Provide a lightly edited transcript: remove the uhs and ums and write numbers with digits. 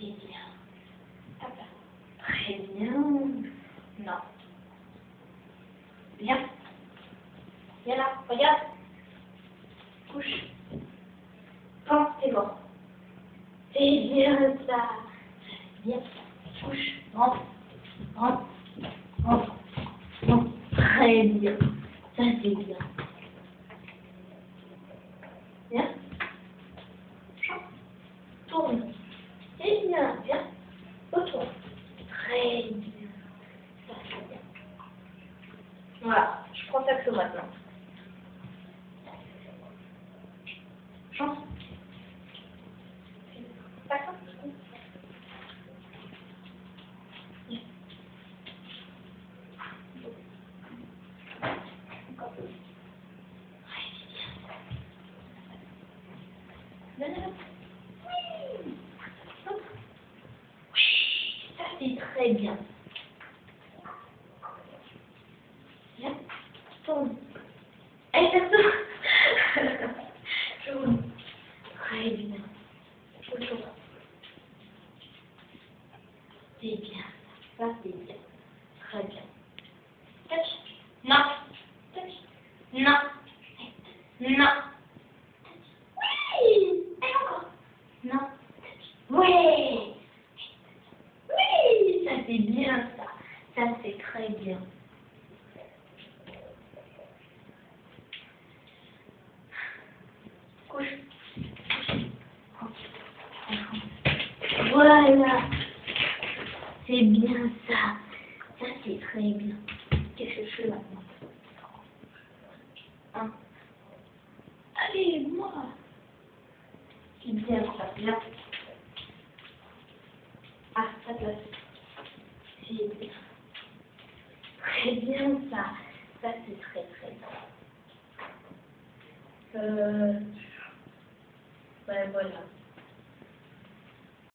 C'est bien. Hop là. Très bien. Non. Viens. Viens là, regarde. Couche. Pense tes bords. C'est bien ça. Viens. Couche. Rentre. Rentre. Rentre. Rentre. Très bien. Ça c'est bien. Viens. Chante. Tourne. C'est bien. Viens. Retourne. Très bien. Ça c'est bien. Voilà. Je prends Saxo maintenant. Chante. Saxo. Oui. Ça c'est très bien. Viens, tourne. Allez, Saxo. Tourne. Très bien. Retourne. C'est bien. Ça c'est bien. Très bien. Touch. Non. Touch. Non. Non. Oui. Et encore. Non. Oui. Oui. Ça c'est bien ça. Ça c'est très bien. Couche. Voilà. C'est bien ça. Ça c'est très bien. Qu'est-ce que je fais maintenant? Hein? Allez, moi. C'est bien ça. Là. Ah, ça place. C'est bien. Très bien ça. Ça c'est très très bien. Ouais, voilà.